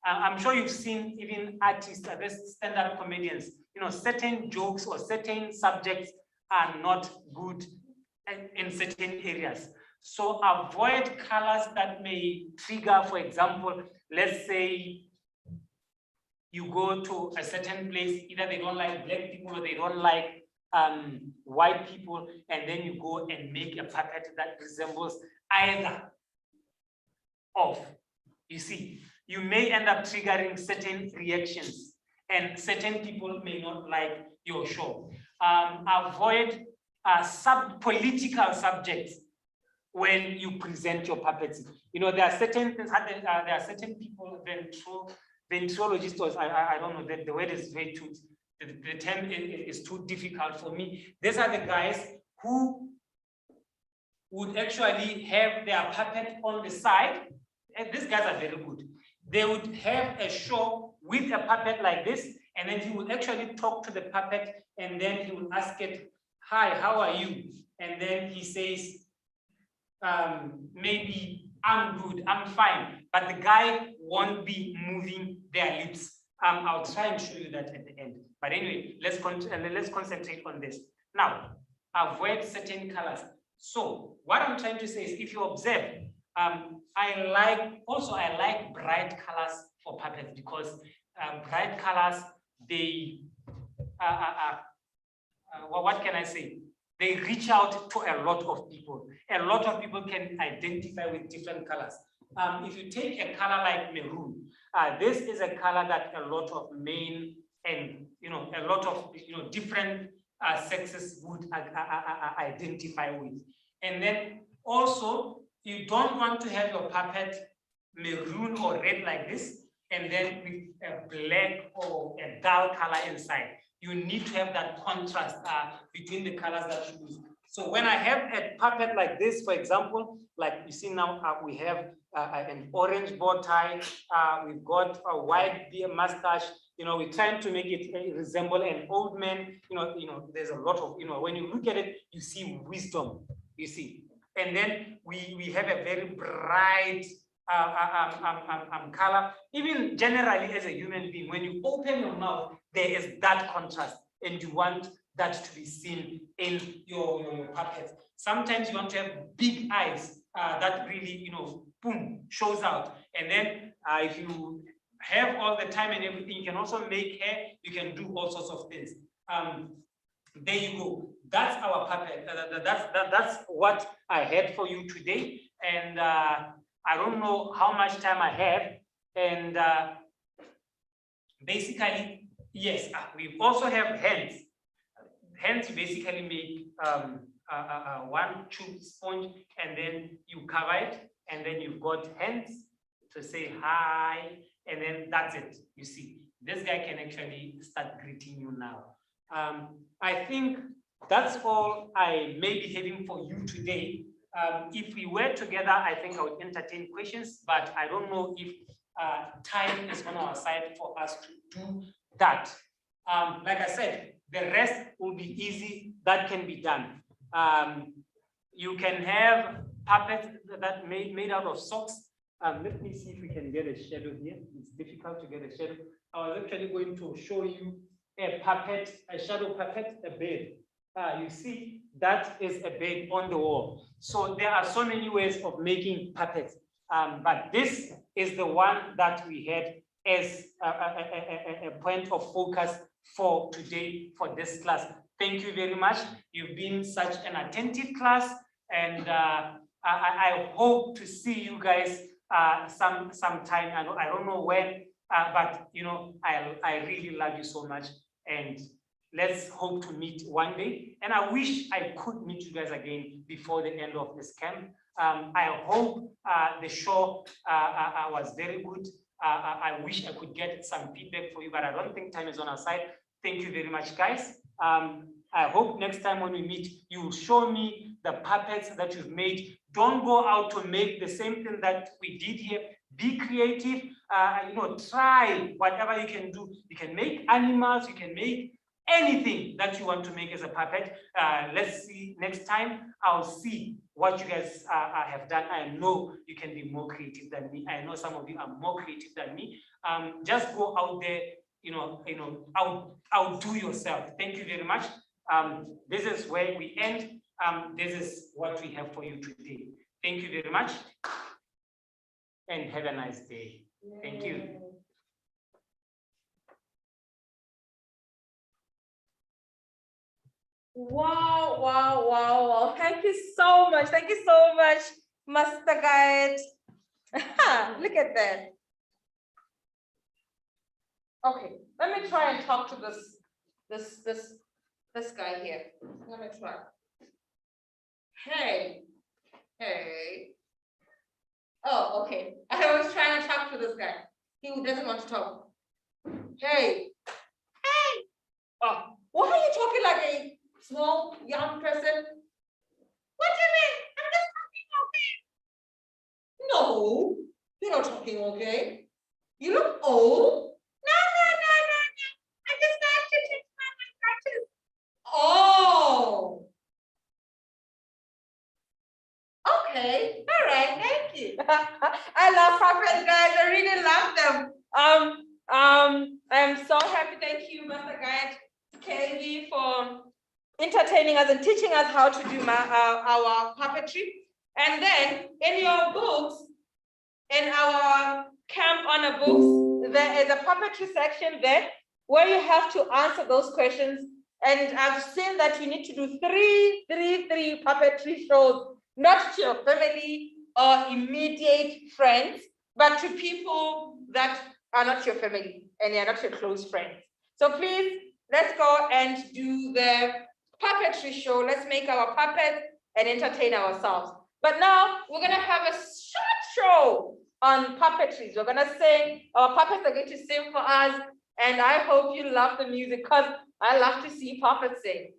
I'm sure you've seen even artists, stand-up comedians, you know, certain jokes or certain subjects are not good in certain areas. So avoid colors that may trigger, for example, let's say you go to a certain place, either they don't like black people or they don't like white people, and then you go and make a puppet that resembles either of. You see, you may end up triggering certain reactions, and certain people may not like your show. Avoid political subjects when you present your puppets. You know, there are certain things, there are certain people, ventrilogists, or I don't know, the word is very too, the term is too difficult for me. These are the guys who would actually have their puppet on the side, and these guys are very good. They would have a show with a puppet like this, and then he would actually talk to the puppet, and then he would ask it, "Hi, how are you?" And then he says, maybe, "I'm good, I'm fine," but the guy won't be moving their lips. I'll try and show you that at the end. But anyway, let's concentrate on this. Now, avoid certain colors. So what I'm trying to say is, if you observe, I like bright colors for puppets, because bright colors, they what can I say? They reach out to a lot of people. A lot of people can identify with different colors. If you take a color like maroon, this is a color that a lot of men and, you know, a lot of, you know, different sexes would identify with. And then also, you don't want to have your puppet maroon or red like this, and then with a black or a dull color inside. You need to have that contrast between the colors that you use. So when I have a puppet like this, for example, like you see now, we have an orange bow tie, we've got a white beard mustache. You know, we're trying to make it resemble an old man. You know, there's a lot of, when you look at it, you see wisdom, you see. And then we have a very bright color. Even generally as a human being, when you open your mouth, there is that contrast, and you want that to be seen in your puppets. Sometimes you want to have big eyes that really, boom, shows out. And then if you have all the time and everything, you can also make hair, you can do all sorts of things. There you go. That's our puppet. That's what I had for you today. And I don't know how much time I have. And basically, yes, we also have hands. Hands, you basically make one tube sponge, and then you cover it, and then you've got hands to say hi, and then that's it. You see, this guy can actually start greeting you now. I think that's all I may be having for you today. If we were together, I think I would entertain questions, but I don't know if time is on our side for us to do that. Like I said, the rest will be easy. That can be done. You can have puppets that made out of socks. Let me see if we can get a shadow here. It's difficult to get a shadow. I was actually going to show you a puppet, a shadow puppet, a bed. You see, that is a bed on the wall. So there are so many ways of making puppets. But this is the one that we had as a point of focus for today, for this class. Thank you very much. You've been such an attentive class, and I hope to see you guys sometime. I don't know when, but I really love you so much, and let's hope to meet one day. And I wish I could meet you guys again before the end of this camp. I hope the show was very good. I wish I could get some feedback for you, but I don't think time is on our side. Thank you very much, guys. I hope next time when we meet, you will show me the puppets that you've made. Don't go out to make the same thing that we did here. Be creative, try whatever you can do. You can make animals, you can make anything that you want to make as a puppet. Let's see next time. I'll see what you guys have done. I know you can be more creative than me. I know some of you are more creative than me. Just go out there, outdo yourself. Thank you very much. This is where we end. This is what we have for you today. Thank you very much, and have a nice day. Thank you. Wow, wow, wow, wow. Thank you so much. Thank you so much, Master Guide. Look at that. Okay, let me try and talk to this guy here. Let me try. Hey. Oh, okay. I was trying to talk to this guy. He doesn't want to talk. Hey. Oh, why are you talking like a small young person? What do you mean? I'm just talking okay. No, you're not talking okay. You look old. No. I just like to teach my practice. Oh. Okay, all right, thank you. I love puppets, guys. I really love them. I'm so happy. Thank you, Master Guide KV, for entertaining us and teaching us how to do our puppetry. And then in your books, in our Camp Honor books, there is a puppetry section there where you have to answer those questions. And I've seen that you need to do three puppetry shows. Not to your family or immediate friends, but to people that are not your family and they are not your close friends. So please, let's go and do the puppetry show. Let's make our puppets and entertain ourselves. But now we're gonna have a short show on puppetry. We're gonna sing, our puppets are going to sing for us, and I hope you love the music because I love to see puppets sing.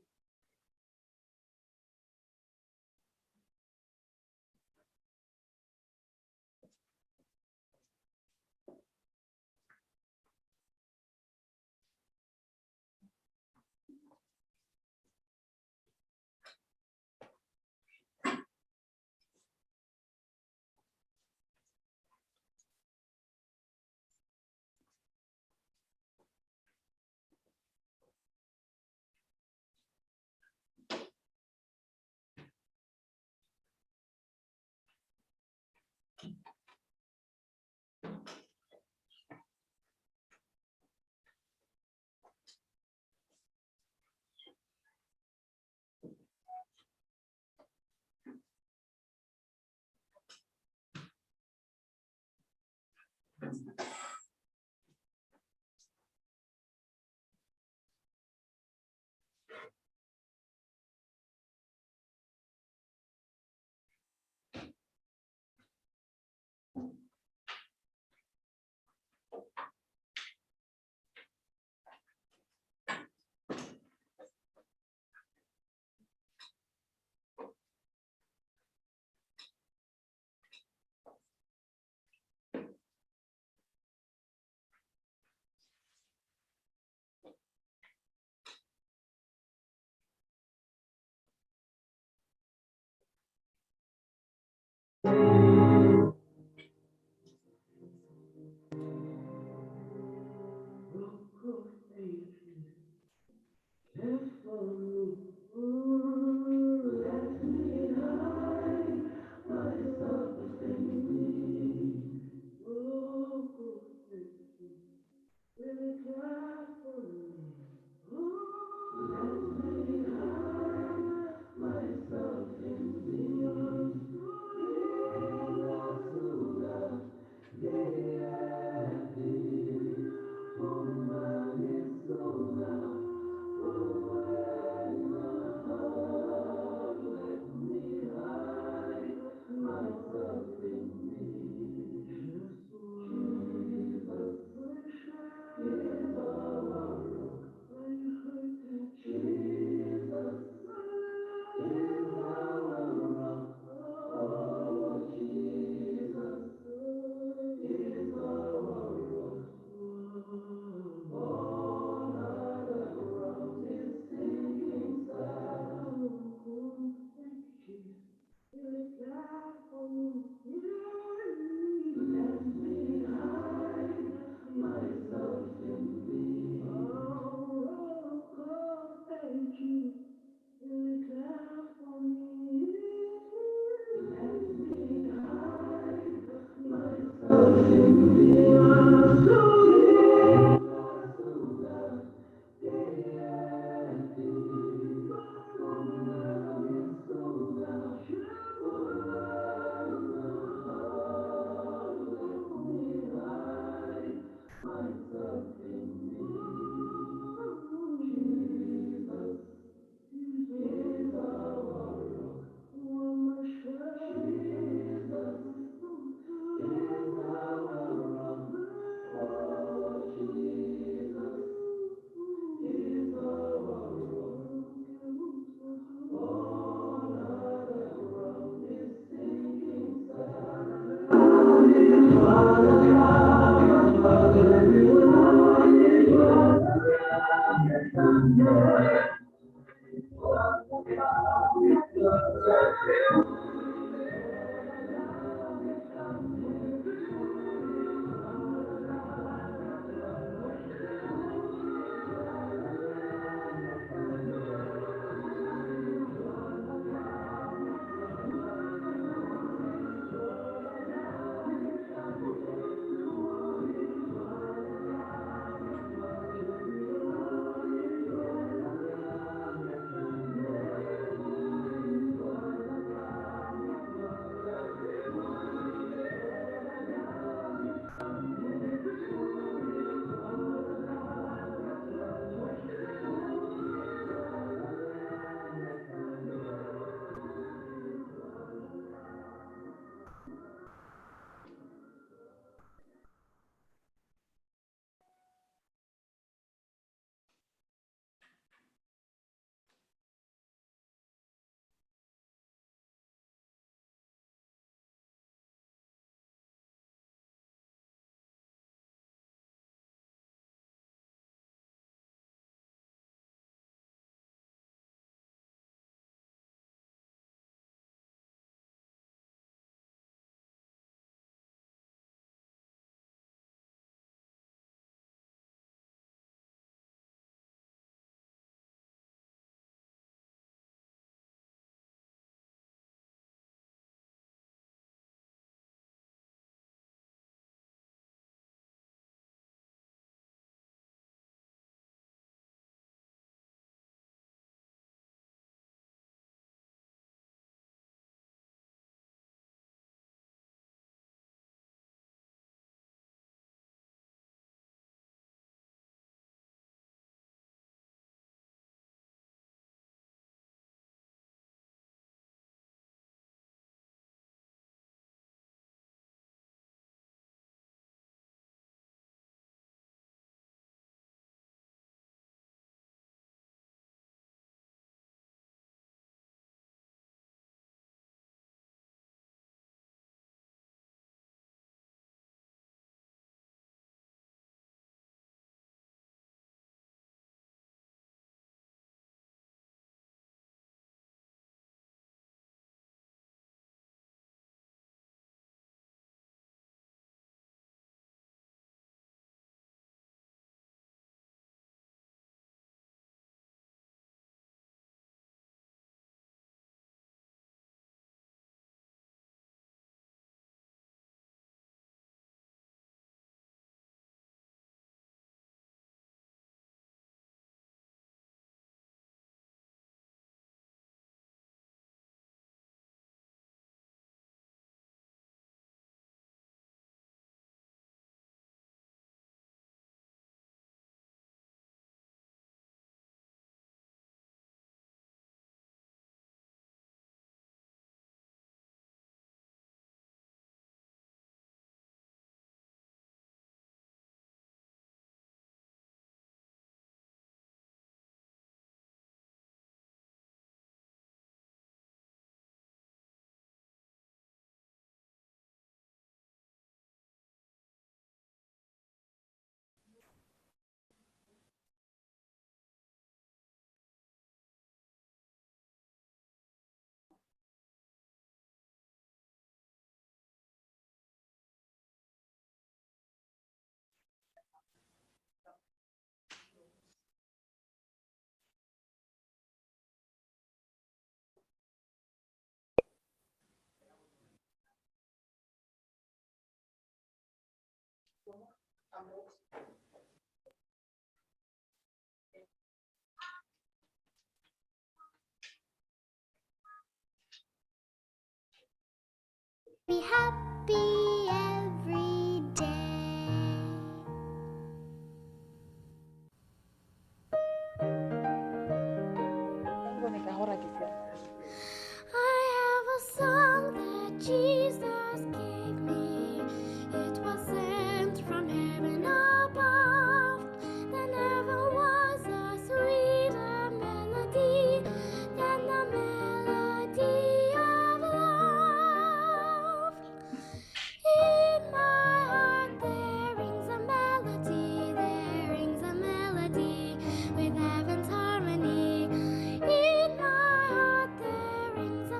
Be happy every day. I have a song that Jesus gave me. It was sent from heaven above. There never was a sweeter melody than the melody of love. In my heart there rings a melody, with heaven's harmony. In my heart there rings a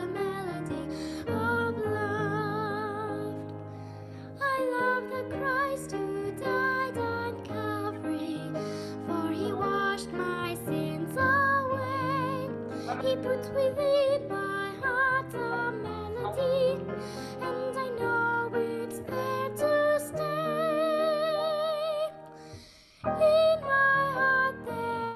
melody, of love. I love the Christ who died on Calvary, for he washed my sins away. He puts within my heart a melody, and I know it's there to stay. In my heart there.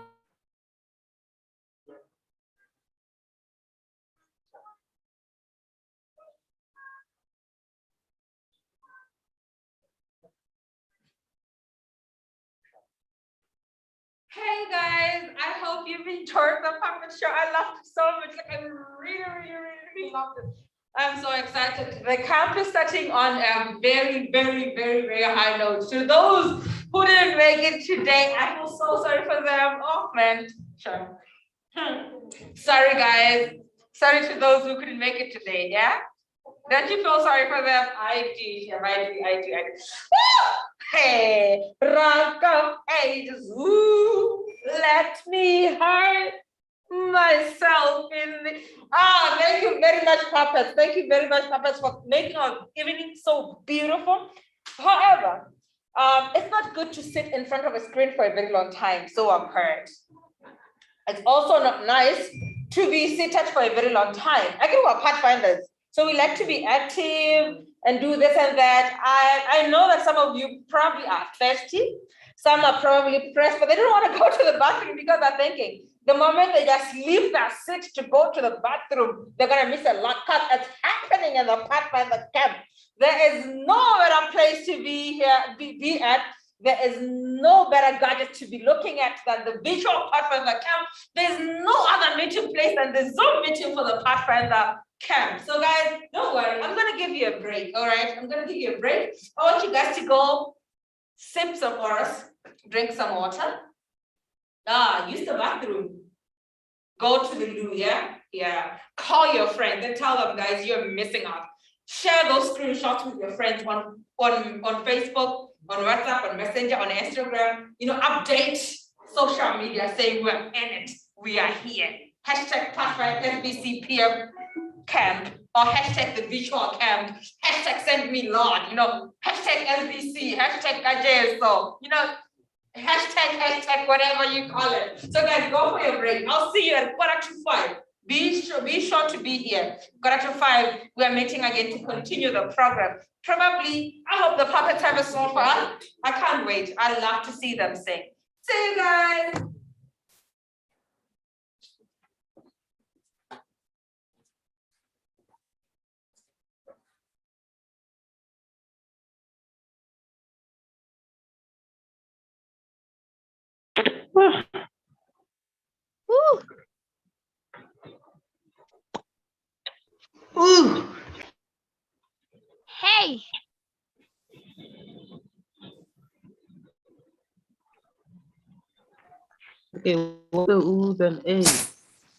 Hey guys, I hope you've enjoyed the puppet show. I loved it so much. Like I really loved it. I'm so excited. The camp is starting on a very high note. To those who didn't make it today, I feel so sorry for them. Oh man, sure. Sorry guys. Sorry to those who couldn't make it today. Yeah. Don't you feel sorry for them? I do. Yeah, I do. Woo! Hey, rock of ages, woo, let me hide myself in the. Thank you very much, puppets. Thank you very much, puppets, for making our evening so beautiful. However, it's not good to sit in front of a screen for a very long time. So I've heard. It's also not nice to be seated for a very long time. Again, we're Pathfinders, so we like to be active and do this and that. I know that some of you probably are thirsty. Some are probably pressed, but they don't want to go to the bathroom because they're thinking the moment they just leave their seat to go to the bathroom, they're going to miss a lot because it's happening in the Pathfinder Camp. There is no better place to be here, be at. There is no better gadget to be looking at than the virtual Pathfinder Camp. There's no other meeting place than the Zoom meeting for the Pathfinder Camp. So guys, don't worry, I'm gonna give you a break, all right? I'm gonna give you a break. I want you guys to go sip some oars, drink some water. Use the bathroom. Go to the loo, yeah? Yeah. Call your friends and tell them, guys, you're missing out. Share those screenshots with your friends on Facebook, on WhatsApp, on Messenger, on Instagram. Update social media saying we're in it, we are here. Hashtag Pathfinder SBCPM Camp, or hashtag the virtual camp, hashtag send me Lord, hashtag SBC, hashtag AJSO, hashtag whatever you call it. So guys, go for your break. I'll see you at 4:45. Be sure to be here. 4:45, we are meeting again to continue the program. Probably, I hope the puppets have a song for us. I can't wait. I love to see them sing. See you guys. Ooh. Hey. Okay, what's the oohs and A's?